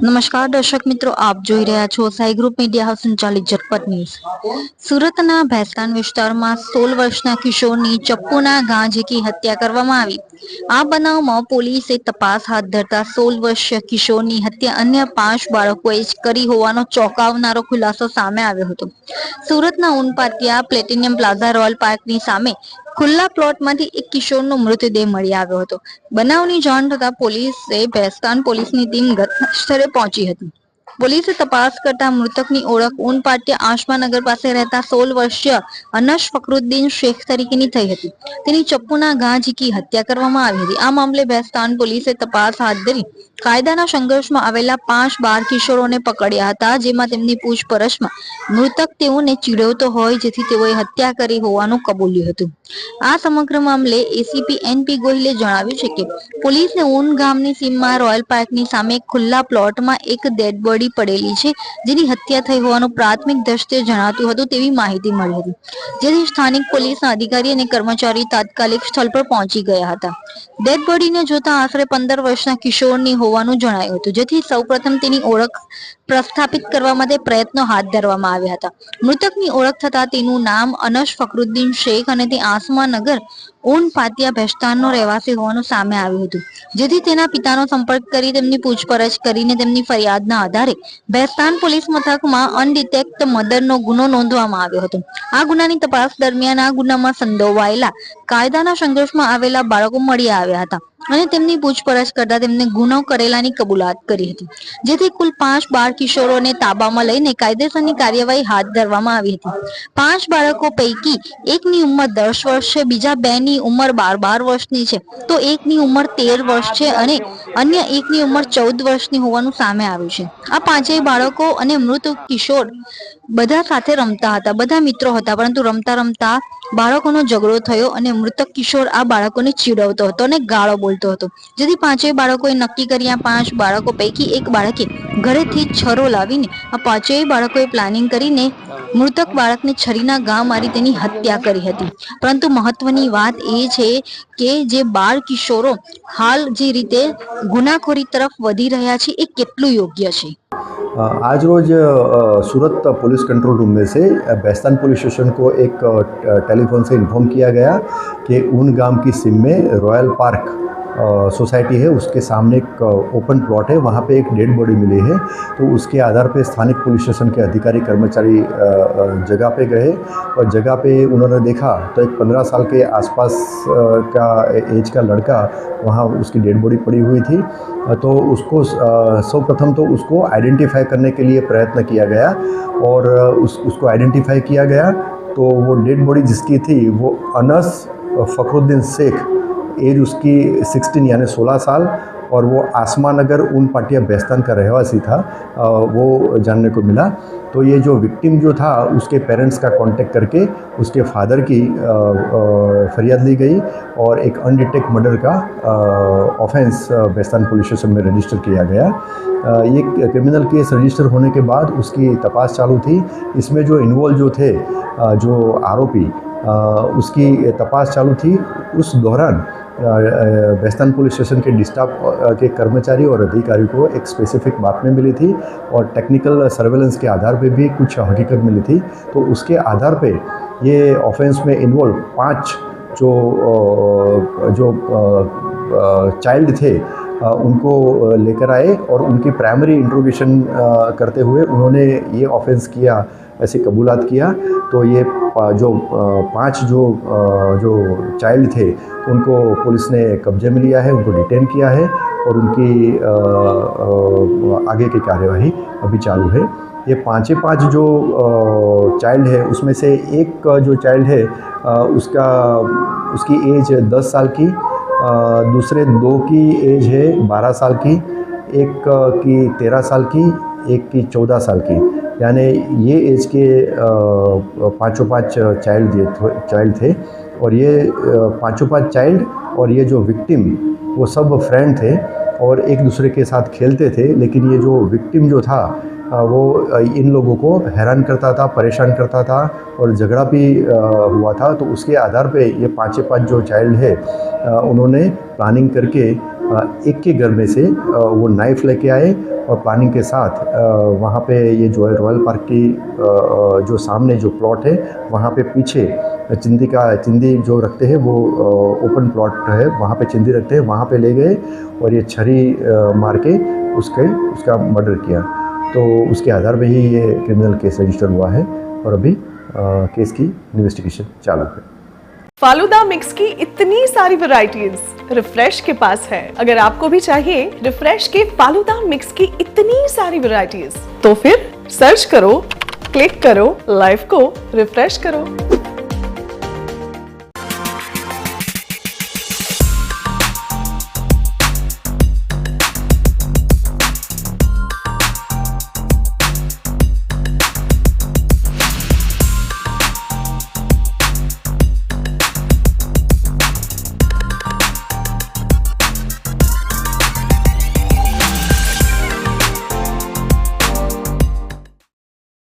નમસ્કાર દર્શક મિત્રો, આપ જોઈ રહ્યા છો સાઈ ગ્રુપ મીડિયા હાઉસ સંચાલિત ઝટપટ ન્યૂઝ। સુરતના ભેસ્તાન વિસ્તારમાં 16 વર્ષના કિશોરની ચપ્પુના ઘા ઝીકી હત્યા કરવામાં આવી। આ બનાવમાં પોલીસે તપાસ હાથ ધરતા 16 વર્ષીય કિશોરની હત્યા અન્ય 5 બાળકોએ જ કરી હોવાનો ચોંકાવનારો ખુલાસો સામે આવ્યો હતો। સુરતના ઉનપાટિયા પ્લેટિનિયમ પ્લાઝા રોયલ પાર્કની સામે ખુલ્લા પ્લોટમાંથી એક કિશોરનો મૃતદેહ મળી આવ્યો હતો। બનાવની જાણ થતાં પોલીસે ભેસ્તાન પોલીસની ટીમ ઘટનાસ્થળે પહોંચી હતી। પોલીસે તપાસ કરતા મૃતકની ઓળખ ઉનપાટિયા આશમાનગર પાસે રહેતા 16 વર્ષીય અનસ ફકરુદ્દીન શેખ તરીકેની થઈ હતી। તેની ચપ્પુના ઘા ઝીકી હત્યા કરવામાં આવી હતી। આ મામલે ભેસ્તાન પોલીસે તપાસ હાથ ધરી કાયદાના સંઘર્ષમાં આવેલા 5 બાળ કિશોરોને પકડ્યા હતા, જેમાં તેમની પૂછપરછમાં મૃતક તેઓને ચીડવતો હોય જેથી તેઓએ હત્યા કરી હોવાનું કબૂલ્યું હતું। આ સમગ્ર મામલે એસીપી એનપી ગોહિલે જણાવ્યું છે કે પોલીસને ઉન ગામની સીમમાં રોયલ પાર્કની સામે ખુલ્લા પ્લોટમાં એક ડેડ બોડી પડેલી છે, જેની હત્યા થઈ હોવાનું પ્રાથમિક દ્રષ્ટિએ જણાતું હતું તેવી માહિતી મળી હતી, જેથી સ્થાનિક પોલીસના અધિકારી અને કર્મચારી તાત્કાલિક સ્થળ પર પહોંચી ગયા હતા। ડેડ બોડીને જોતા આશરે 15 વર્ષના કિશોરની હોવાનું જણાયું હતું, જેથી સૌપ્રથમ તેની ઓળખ પ્રસ્થાપિત કરવા માટે પ્રયત્નો હાથ ધરવામાં આવ્યા હતા। મૃતકની ઓળખ થતા તેનું નામ અનસ ફકરુદ્દીન શેખ અને તે આસમાનગર ઉનપાટિયા ભેસ્તાનનો રહેવાસી હોવાનું સામે આવ્યું હતું, જેથી તેના પિતાનો સંપર્ક કરી તેમની પૂછપરછ કરીને તેમની ફરિયાદના આધારે ભેસ્તાન પોલીસ મથકમાં અનડિટેક્ટ મર્ડરનો ગુનો નોંધવામાં આવ્યો હતો। આ ગુનાની તપાસ દરમિયાન આ ગુનામાં સંડોવાયેલા કાયદાના સંઘર્ષમાં આવેલા બાળકો મળી આવ્યા હતા અને તેમની પૂછપરછ કરતા તેમને ગુનો કરેલાની કબૂલાત કરી હતી, જેથી કુલ 5 બાળ કિશોરોને તાબામાં લઈને કાયદેસરની કાર્યવાહી હાથ ધરવામાં આવી હતી। 5 બાળકો પૈકી એકની ઉંમર 10 વર્ષ છે, બીજા 2 ની ઉંમર 12 વર્ષની છે, તો એકની ઉંમર 13 વર્ષ છે અને અન્ય એકની ઉંમર 14 વર્ષની હોવાનું સામે આવ્યું છે। આ 5 બાળકો અને મૃત કિશોર બધા સાથે રમતા હતા, બધા મિત્રો હતા, પરંતુ રમતા રમતા બાળકોનો ઝઘડો થયો અને મૃતક કિશોર આ બાળકોને ચીડવતો હતો અને ગાળો બોલતો હતો, જેથી 5 બાળકોએ નક્કી કર્યા 5 બાળકો પૈકી એક બાળકે ઘરેથી છરો લાવીને આ 5 બાળકોએ પ્લાનિંગ કરીને મૃતક બાળકને છરીના ઘા મારી તેની હત્યા કરી હતી। પરંતુ મહત્વની વાત એ છે કે જે બાળ કિશોરો હાલ જે રીતે ગુનાખોરી તરફ વધી રહ્યા છે એ કેટલું યોગ્ય છે। आज रोज सूरत पुलिस कंट्रोल रूम में से भैस्तान पुलिस स्टेशन को एक टेलीफोन से इन्फॉर्म किया गया कि ऊन गांव की सीम में रॉयल पार्क सोसाइटी है, उसके सामने एक ओपन प्लॉट है, वहाँ पे एक डेड बॉडी मिली है। तो उसके आधार पे स्थानिक पुलिस स्टेशन के अधिकारी कर्मचारी जगह पे गए और जगह पे उन्होंने देखा तो एक 15 साल के आसपास का एज का लड़का वहाँ उसकी डेड बॉडी पड़ी हुई थी। तो उसको सर्वप्रथम तो उसको आइडेंटिफाई करने के लिए प्रयत्न किया गया और उसको आइडेंटिफाई किया गया। तो वो डेड बॉडी जिसकी थी वो अनस फखरुद्दीन शेख, एज उसकी 16 यानी 16 साल, और वो आसमानगर उनपाटिया भैस्तान का रहवासी था, वो जानने को मिला। तो ये जो विक्टिम जो था उसके पेरेंट्स का कांटेक्ट करके उसके फादर की फरियाद ली गई और एक अनडिटेक्ट मर्डर का ऑफेंस भैस्तान पुलिस स्टेशन में रजिस्टर किया गया। ये क्रिमिनल केस रजिस्टर होने के बाद उसकी तपास चालू थी। इसमें जो इन्वॉल्व जो थे, जो आरोपी, उसकी तपास चालू थी। उस दौरान भैस्तान पुलिस स्टेशन के डिस्टाफ के कर्मचारी और अधिकारी को एक स्पेसिफिक बात में मिली थी और टेक्निकल सर्वेलेंस के आधार पे भी कुछ हकीकत मिली थी। तो उसके आधार पे ये ऑफेंस में इन्वॉल्व 5 जो चाइल्ड थे उनको लेकर आए और उनकी प्राइमरी इंट्रोगेशन करते हुए उन्होंने ये ऑफेंस किया ऐसे कबूलात किया। तो ये जो 5 जो चाइल्ड थे उनको पुलिस ने कब्जे में लिया है, उनको डिटेन किया है और उनकी आगे की कार्यवाही अभी चालू है। ये 5 जो चाइल्ड है उसमें से एक जो चाइल्ड है उसकी एज 10 साल की, दूसरे 2 की एज है 12 साल की, एक की 13 साल की, एक की 14 साल की। यानी ये एज के 5 चाइल्ड थे और ये 5 चाइल्ड और ये जो विक्टिम वो सब फ्रेंड थे और एक दूसरे के साथ खेलते थे। लेकिन ये जो विक्टिम जो था वो इन लोगों को हैरान करता था, परेशान करता था और झगड़ा भी हुआ था। तो उसके आधार पे ये 5 जो चाइल्ड है उन्होंने प्लानिंग करके एक के घर में से वो नाइफ लेके आए और प्लानिंग के साथ वहाँ पे ये जो है रॉयल पार्क की जो सामने जो प्लॉट है वहाँ पे पीछे चिंदी जो रखते हैं वो ओपन प्लॉट है, वहाँ पे चिंदी रखते हैं, वहाँ पे ले गए और ये छरी मार के उसका मर्डर किया। तो उसके आधार पे ही ये क्रिमिनल केस रजिस्टर हुआ है और अभी केस की इन्वेस्टिगेशन चालू है। फालूदा मिक्स की इतनी सारी वैरायटीज रिफ्रेश के पास है। अगर आपको भी चाहिए रिफ्रेश के फालूदा मिक्स की इतनी सारी वैरायटीज तो फिर सर्च करो, क्लिक करो, लाइफ को रिफ्रेश करो।